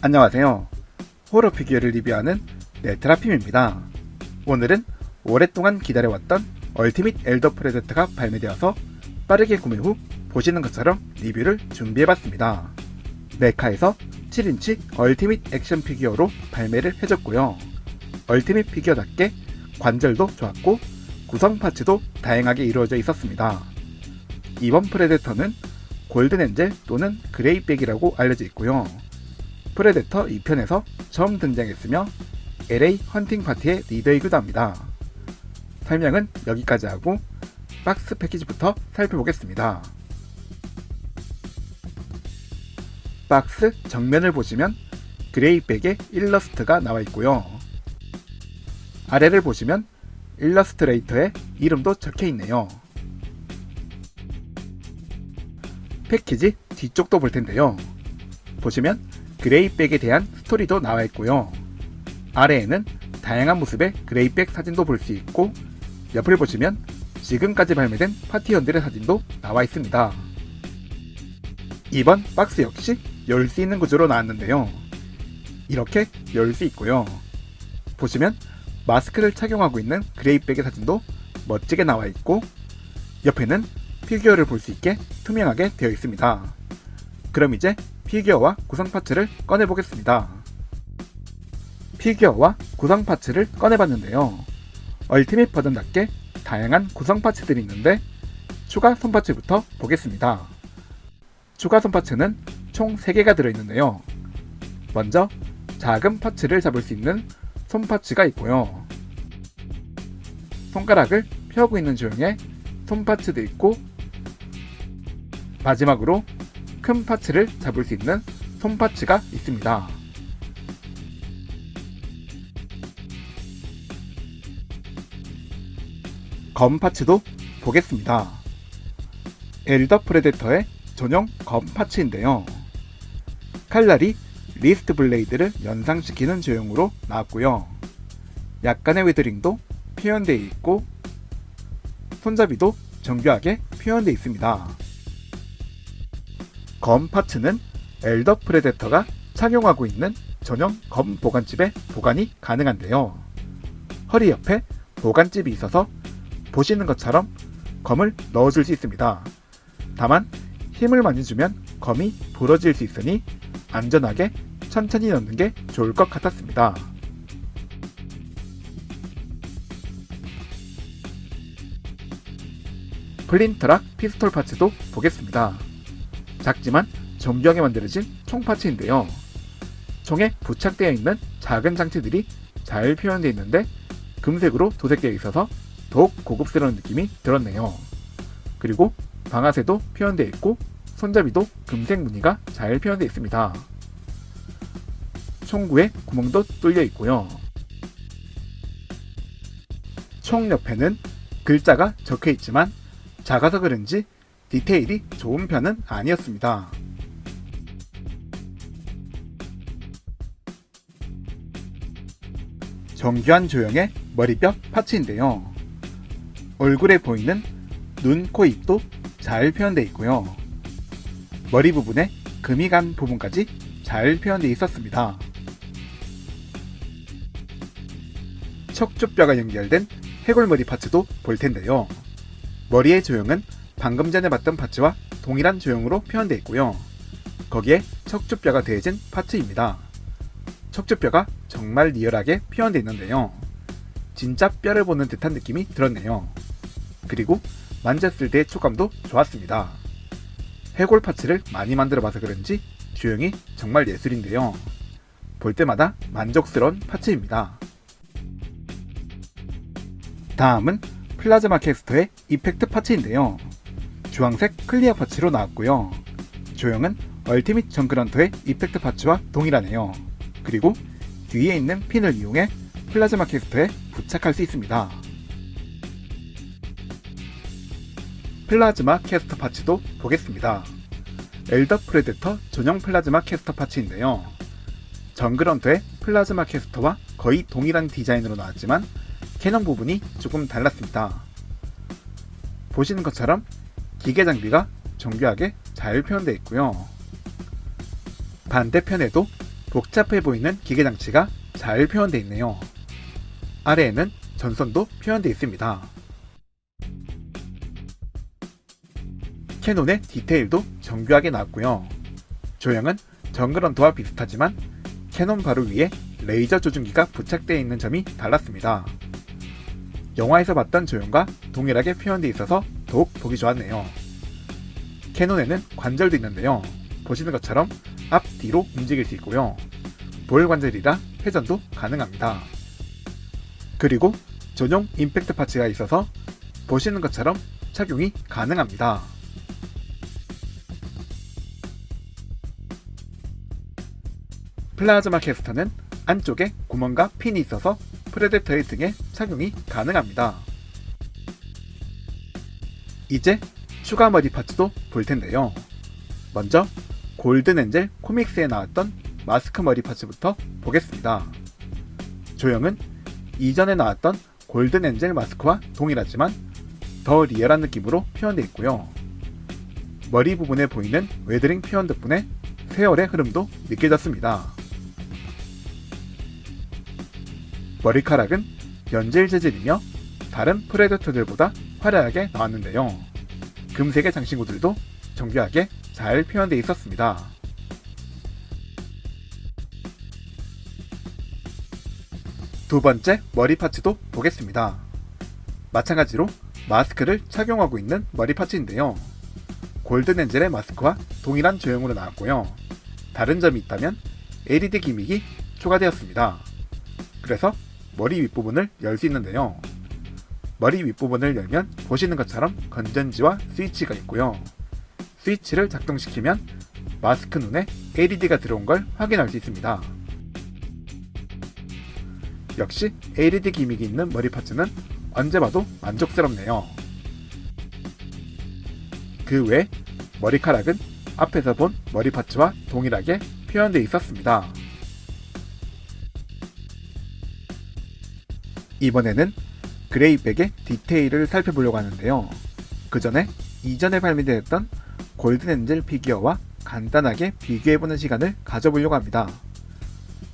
안녕하세요. 호러 피규어를 리뷰하는 네트라핌입니다. 오늘은 오랫동안 기다려왔던 얼티밋 엘더 프레데터가 발매되어서 빠르게 구매 후 보시는 것처럼 리뷰를 준비해봤습니다. 메카에서 7인치 얼티밋 액션 피규어로 발매를 해줬고요. 얼티밋 피규어답게 관절도 좋았고 구성 파츠도 다양하게 이루어져 있었습니다. 이번 프레데터는 골든 엔젤 또는 그레이백이라고 알려져 있고요. 프레데터 2편에서 처음 등장했으며 LA 헌팅 파티의 리더이기도 합니다. 설명은 여기까지 하고 박스 패키지부터 살펴보겠습니다. 박스 정면을 보시면 그레이백의 일러스트가 나와 있고요. 아래를 보시면 일러스트레이터의 이름도 적혀 있네요. 패키지 뒤쪽도 볼 텐데요. 보시면 그레이백에 대한 스토리도 나와 있고요. 아래에는 다양한 모습의 그레이백 사진도 볼 수 있고 옆을 보시면 지금까지 발매된 파티원들의 사진도 나와 있습니다. 이번 박스 역시 열 수 있는 구조로 나왔는데요. 이렇게 열 수 있고요. 보시면 마스크를 착용하고 있는 그레이백의 사진도 멋지게 나와 있고 옆에는 피규어를 볼 수 있게 투명하게 되어 있습니다. 그럼 이제 피규어와 구성 파츠를 꺼내보겠습니다. 피규어와 구성 파츠를 꺼내봤는데요. 얼티밋 버전답게 다양한 구성 파츠들이 있는데 추가 손파츠부터 보겠습니다. 추가 손파츠는 총 3개가 들어있는데요. 먼저 작은 파츠를 잡을 수 있는 손파츠가 있고요. 손가락을 펴고 있는 조형의 손파츠도 있고 마지막으로 큰 파츠를 잡을 수 있는 손파츠가 있습니다. 검 파츠도 보겠습니다. 엘더 프레데터의 전용 검 파츠인데요. 칼날이 리스트 블레이드를 연상시키는 조형으로 나왔고요. 약간의 웨더링도 표현되어 있고 손잡이도 정교하게 표현되어 있습니다. 검 파츠는 엘더 프레데터가 착용하고 있는 전용 검 보관집에 보관이 가능한데요. 허리 옆에 보관집이 있어서 보시는 것처럼 검을 넣어줄 수 있습니다. 다만 힘을 많이 주면 검이 부러질 수 있으니 안전하게 천천히 넣는 게 좋을 것 같았습니다. 플린트락 피스톨 파츠도 보겠습니다. 작지만 정교하게 만들어진 총 파츠인데요. 총에 부착되어 있는 작은 장치들이 잘 표현되어 있는데 금색으로 도색되어 있어서 더욱 고급스러운 느낌이 들었네요. 그리고 방아쇠도 표현되어 있고 손잡이도 금색 무늬가 잘 표현되어 있습니다. 총구에 구멍도 뚫려 있고요. 총 옆에는 글자가 적혀 있지만 작아서 그런지 디테일이 좋은 편은 아니었습니다. 정교한 조형의 머리뼈 파츠인데요. 얼굴에 보이는 눈, 코, 입도 잘 표현되어 있고요. 머리 부분에 금이 간 부분까지 잘 표현되어 있었습니다. 척추뼈가 연결된 해골머리 파츠도 볼 텐데요. 머리의 조형은 방금 전에 봤던 파츠와 동일한 조형으로 표현되어 있고요. 거기에 척추뼈가 더해진 파츠입니다. 척추뼈가 정말 리얼하게 표현되어 있는데요. 진짜 뼈를 보는 듯한 느낌이 들었네요. 그리고 만졌을 때의 촉감도 좋았습니다. 해골 파츠를 많이 만들어봐서 그런지 조형이 정말 예술인데요. 볼 때마다 만족스러운 파츠입니다. 다음은 플라즈마 캐스터의 이펙트 파츠인데요. 주황색 클리어 파츠로 나왔고요. 조형은 얼티밋 정글헌터의 이펙트 파츠와 동일하네요. 그리고 뒤에 있는 핀을 이용해 플라즈마 캐스터에 부착할 수 있습니다. 플라즈마 캐스터 파츠도 보겠습니다. 엘더 프레데터 전용 플라즈마 캐스터 파츠인데요. 정글헌터의 플라즈마 캐스터와 거의 동일한 디자인으로 나왔지만 캐논 부분이 조금 달랐습니다. 보시는 것처럼 기계 장비가 정교하게 잘 표현되어 있고요. 반대편에도 복잡해 보이는 기계 장치가 잘 표현되어 있네요. 아래에는 전선도 표현되어 있습니다. 캐논의 디테일도 정교하게 나왔고요. 조형은 정글헌터와 비슷하지만 캐논 바로 위에 레이저 조준기가 부착되어 있는 점이 달랐습니다. 영화에서 봤던 조형과 동일하게 표현되어 있어서 더욱 보기 좋았네요. 캐논에는 관절도 있는데요. 보시는 것처럼 앞, 뒤로 움직일 수 있고요. 볼 관절이라 회전도 가능합니다. 그리고 전용 임팩트 파츠가 있어서 보시는 것처럼 착용이 가능합니다. 플라즈마 캐스터는 안쪽에 구멍과 핀이 있어서 프레데터의 등에 착용이 가능합니다. 이제 추가 머리 파츠도 볼 텐데요. 먼저 골든 엔젤 코믹스에 나왔던 마스크 머리 파츠부터 보겠습니다. 조형은 이전에 나왔던 골든 엔젤 마스크와 동일하지만 더 리얼한 느낌으로 표현되어 있고요. 머리 부분에 보이는 웨더링 표현 덕분에 세월의 흐름도 느껴졌습니다. 머리카락은 연질 재질이며 다른 프레데터들보다 화려하게 나왔는데요. 금색의 장신구들도 정교하게 잘 표현되어 있었습니다. 두 번째 머리 파츠도 보겠습니다. 마찬가지로 마스크를 착용하고 있는 머리 파츠인데요. 골든 엔젤의 마스크와 동일한 조형으로 나왔고요. 다른 점이 있다면 LED 기믹이 추가되었습니다. 그래서 머리 윗부분을 열 수 있는데요. 머리 윗부분을 열면 보시는 것처럼 건전지와 스위치가 있고요. 스위치를 작동시키면 마스크 눈에 LED가 들어온 걸 확인할 수 있습니다. 역시 LED 기믹이 있는 머리 파츠는 언제 봐도 만족스럽네요. 그 외 머리카락은 앞에서 본 머리 파츠와 동일하게 표현되어 있었습니다. 이번에는 그레이백의 디테일을 살펴보려고 하는데요. 그 전에 이전에 발매되었던 골든 엔젤 피규어와 간단하게 비교해보는 시간을 가져보려고 합니다.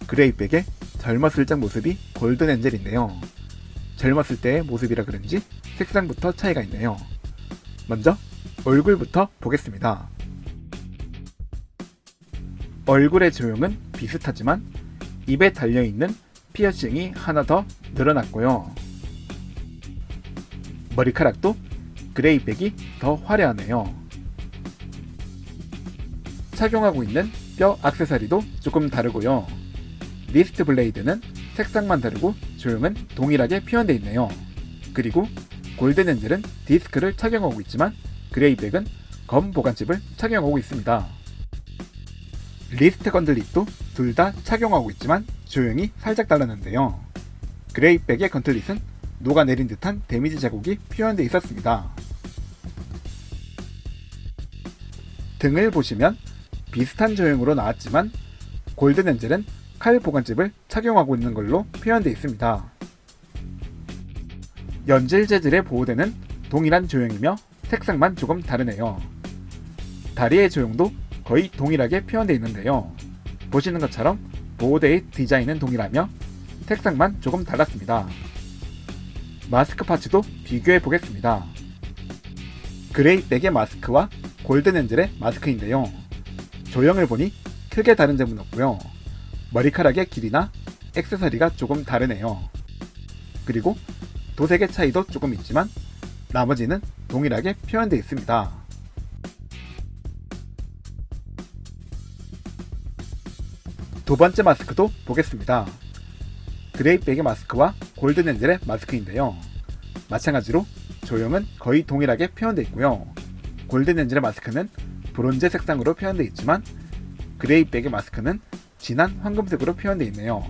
그레이백의 젊었을 적 모습이 골든 엔젤인데요. 젊었을 때의 모습이라 그런지 색상부터 차이가 있네요. 먼저 얼굴부터 보겠습니다. 얼굴의 조형은 비슷하지만 입에 달려있는 피어싱이 하나 더 늘어났고요. 머리카락도 그레이백이 더 화려하네요. 착용하고 있는 뼈 액세서리도 조금 다르고요. 리스트 블레이드는 색상만 다르고 조형은 동일하게 표현되어 있네요. 그리고 골든 엔젤은 디스크를 착용하고 있지만 그레이백은 검 보관칩을 착용하고 있습니다. 리스트 건틀릿도 둘 다 착용하고 있지만 조형이 살짝 달랐는데요. 그레이백의 건틀릿은 녹아내린 듯한 데미지 자국이 표현되어 있었습니다. 등을 보시면 비슷한 조형으로 나왔지만 골든 엔젤은 칼 보관칩을 착용하고 있는 걸로 표현되어 있습니다. 연질 재질의 보호대는 동일한 조형이며 색상만 조금 다르네요. 다리의 조형도 거의 동일하게 표현되어 있는데요. 보시는 것처럼 보호대의 디자인은 동일하며 색상만 조금 달랐습니다. 마스크 파츠도 비교해 보겠습니다. 그레이백의 마스크와 골든 엔젤의 마스크인데요. 조형을 보니 크게 다른 점은 없고요. 머리카락의 길이나 액세서리가 조금 다르네요. 그리고 도색의 차이도 조금 있지만 나머지는 동일하게 표현되어 있습니다. 두 번째 마스크도 보겠습니다. 그레이백의 마스크와 골든 엔젤의 마스크인데요. 마찬가지로 조형은 거의 동일하게 표현되어 있고요. 골든 엔젤의 마스크는 브론즈 색상으로 표현되어 있지만 그레이백의 마스크는 진한 황금색으로 표현되어 있네요.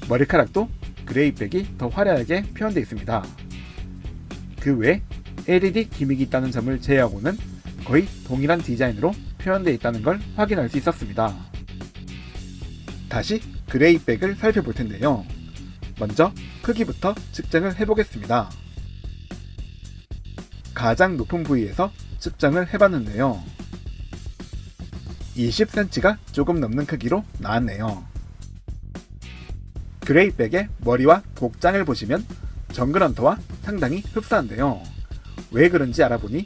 머리카락도 그레이백이 더 화려하게 표현되어 있습니다. 그 외 LED 기믹이 있다는 점을 제외하고는 거의 동일한 디자인으로 표현되어 있다는 걸 확인할 수 있었습니다. 다시 그레이백을 살펴볼 텐데요. 먼저 크기부터 측정을 해보겠습니다. 가장 높은 부위에서 측정을 해봤는데요. 20cm가 조금 넘는 크기로 나왔네요. 그레이백의 머리와 복장을 보시면 정글헌터와 상당히 흡사한데요. 왜 그런지 알아보니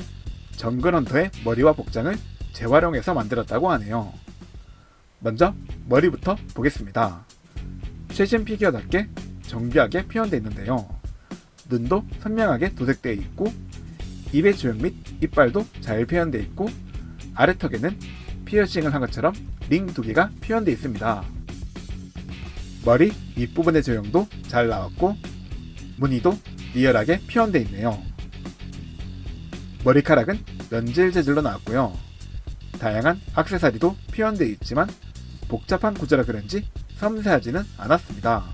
정글헌터의 머리와 복장을 재활용해서 만들었다고 하네요. 먼저 머리부터 보겠습니다. 최신 피규어답게 정교하게 표현되어 있는데요. 눈도 선명하게 도색되어 있고 입의 조형 및 이빨도 잘 표현되어 있고 아래턱에는 피어싱을 한 것처럼 링 2개가 표현되어 있습니다. 머리 윗부분의 조형도 잘 나왔고 무늬도 리얼하게 표현되어 있네요. 머리카락은 연질 재질로 나왔고요. 다양한 액세서리도 표현되어 있지만 복잡한 구조라 그런지 섬세하지는 않았습니다.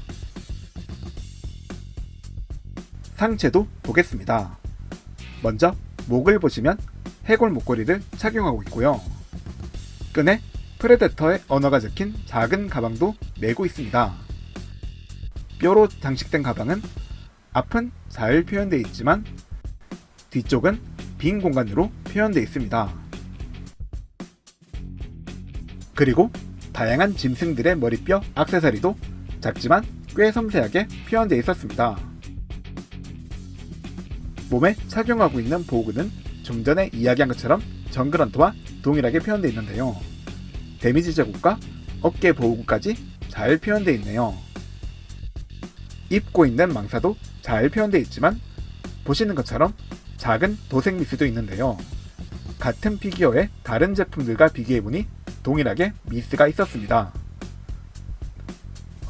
상체도 보겠습니다. 먼저 목을 보시면 해골 목걸이를 착용하고 있고요. 끈에 프레데터의 언어가 적힌 작은 가방도 메고 있습니다. 뼈로 장식된 가방은 앞은 잘 표현되어 있지만 뒤쪽은 빈 공간으로 표현되어 있습니다. 그리고 다양한 짐승들의 머리뼈 액세서리도 작지만 꽤 섬세하게 표현되어 있었습니다. 몸에 착용하고 있는 보호구는 좀 전에 이야기한 것처럼 정글헌터와 동일하게 표현되어 있는데요. 데미지 제곱과 어깨 보호구까지 잘 표현되어 있네요. 입고 있는 망사도 잘 표현되어 있지만 보시는 것처럼 작은 도색 미스도 있는데요. 같은 피규어의 다른 제품들과 비교해보니 동일하게 미스가 있었습니다.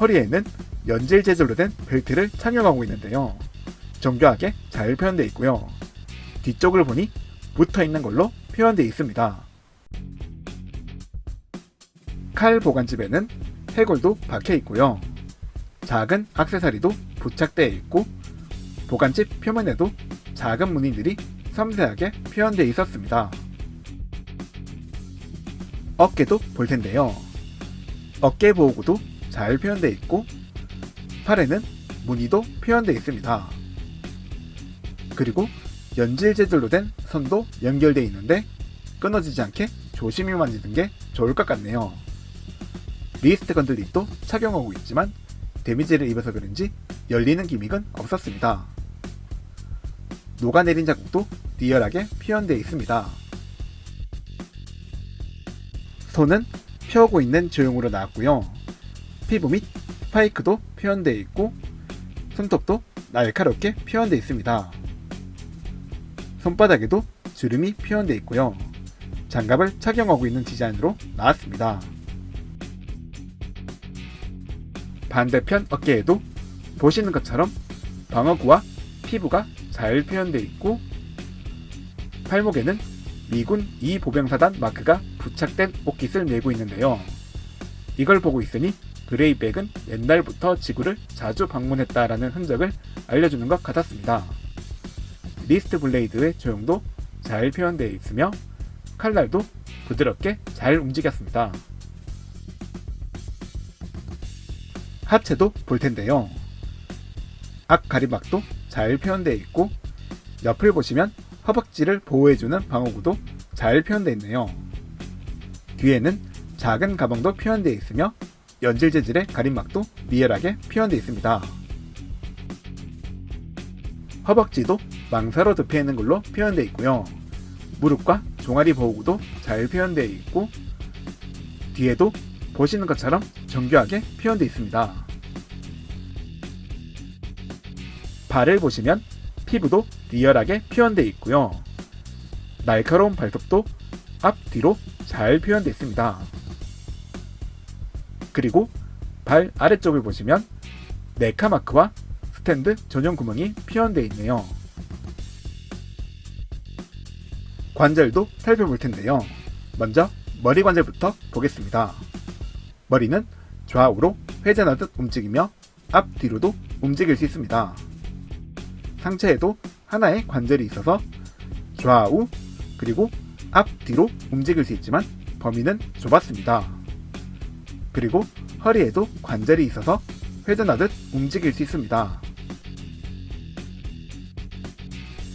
허리에는 연질 재질로 된 벨트를 착용하고 있는데요. 정교하게 잘 표현되어 있고요. 뒤쪽을 보니 붙어있는 걸로 표현되어 있습니다. 칼 보관집에는 해골도 박혀 있고요. 작은 액세서리도 부착되어 있고 보관집 표면에도 작은 무늬들이 섬세하게 표현되어 있었습니다. 어깨도 볼 텐데요. 어깨 보호구도 잘 표현되어 있고 팔에는 무늬도 표현되어 있습니다. 그리고 연질 재질로 된 선도 연결되어 있는데 끊어지지 않게 조심히 만지는 게 좋을 것 같네요. 리스트 건들립도 착용하고 있지만 데미지를 입어서 그런지 열리는 기믹은 없었습니다. 녹아내린 자국도 리얼하게 표현되어 있습니다. 손은 펴고 있는 조형으로 나왔고요. 피부 및 스파이크도 표현되어 있고 손톱도 날카롭게 표현되어 있습니다. 손바닥에도 주름이 표현되어 있고요. 장갑을 착용하고 있는 디자인으로 나왔습니다. 반대편 어깨에도 보시는 것처럼 방어구와 피부가 잘 표현되어 있고 팔목에는 미군 2보병사단 마크가 부착된 옷깃을 메고 있는데요. 이걸 보고 있으니 그레이백은 옛날부터 지구를 자주 방문했다라는 흔적을 알려주는 것 같았습니다. 리스트 블레이드의 조형도 잘 표현되어 있으며 칼날도 부드럽게 잘 움직였습니다. 하체도 볼 텐데요. 앞 가리막도 잘 표현되어 있고 옆을 보시면 허벅지를 보호해주는 방어구도 잘 표현되어 있네요. 뒤에는 작은 가방도 표현되어 있으며 연질 재질의 가림막도 리얼하게 표현되어 있습니다. 허벅지도 망사로 덮여 있는 걸로 표현되어 있고요. 무릎과 종아리 보호구도 잘 표현되어 있고 뒤에도 보시는 것처럼 정교하게 표현되어 있습니다. 발을 보시면 피부도 리얼하게 표현되어 있고요. 날카로운 발톱도 앞뒤로 잘 표현되어 있습니다. 그리고 발 아래쪽을 보시면 네카 마크와 스탠드 전용 구멍이 표현되어 있네요. 관절도 살펴볼 텐데요. 먼저 머리 관절부터 보겠습니다. 머리는 좌우로 회전하듯 움직이며 앞뒤로도 움직일 수 있습니다. 상체에도 하나의 관절이 있어서 좌우 그리고 앞뒤로 움직일 수 있지만 범위는 좁았습니다. 그리고 허리에도 관절이 있어서 회전하듯 움직일 수 있습니다.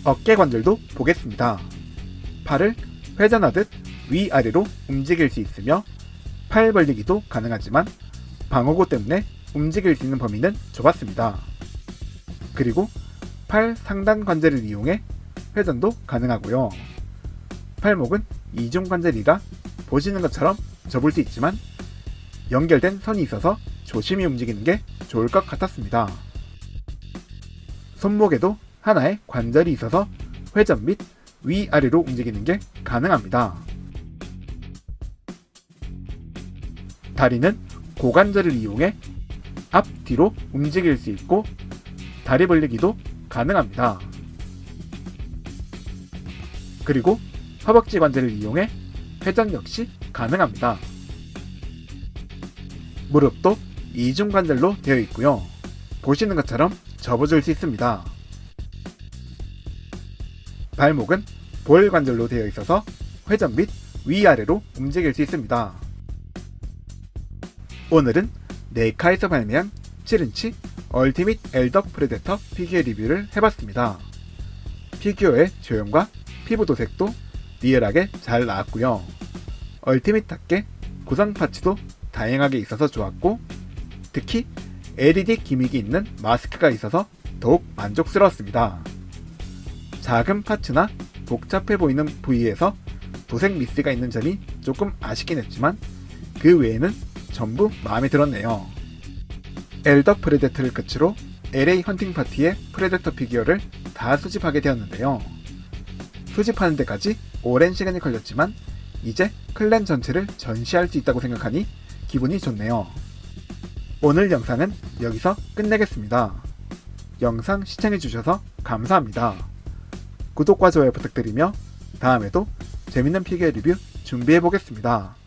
어깨 관절도 보겠습니다. 팔을 회전하듯 위아래로 움직일 수 있으며 팔 벌리기도 가능하지만 방어구 때문에 움직일 수 있는 범위는 좁았습니다. 그리고 팔 상단 관절을 이용해 회전도 가능하고요. 팔목은 이중 관절이라 보시는 것처럼 접을 수 있지만 연결된 선이 있어서 조심히 움직이는 게 좋을 것 같았습니다. 손목에도 하나의 관절이 있어서 회전 및 위아래로 움직이는 게 가능합니다. 다리는 고관절을 이용해 앞뒤로 움직일 수 있고 다리 벌리기도 가능합니다. 그리고 허벅지 관절을 이용해 회전 역시 가능합니다. 무릎도 이중 관절로 되어 있고요. 보시는 것처럼 접어줄 수 있습니다. 발목은 볼 관절로 되어 있어서 회전 및 위아래로 움직일 수 있습니다. 오늘은 네카에서 발매한 7인치 얼티밋 엘덕 프레데터 피규어 리뷰를 해봤습니다. 피규어의 조형과 피부 도색도 리얼하게 잘 나왔고요. 얼티밋답게 구성 파츠도 다양하게 있어서 좋았고 특히 LED 기믹이 있는 마스크가 있어서 더욱 만족스러웠습니다. 작은 파츠나 복잡해 보이는 부위에서 도색 미스가 있는 점이 조금 아쉽긴 했지만 그 외에는 전부 마음에 들었네요. 엘덕 프레데터를 끝으로 LA 헌팅 파티의 프레데터 피규어를 다 수집하게 되었는데요. 수집하는 데까지 오랜 시간이 걸렸지만 이제 클랜 전체를 전시할 수 있다고 생각하니 기분이 좋네요. 오늘 영상은 여기서 끝내겠습니다. 영상 시청해주셔서 감사합니다. 구독과 좋아요 부탁드리며 다음에도 재밌는 피규어 리뷰 준비해보겠습니다.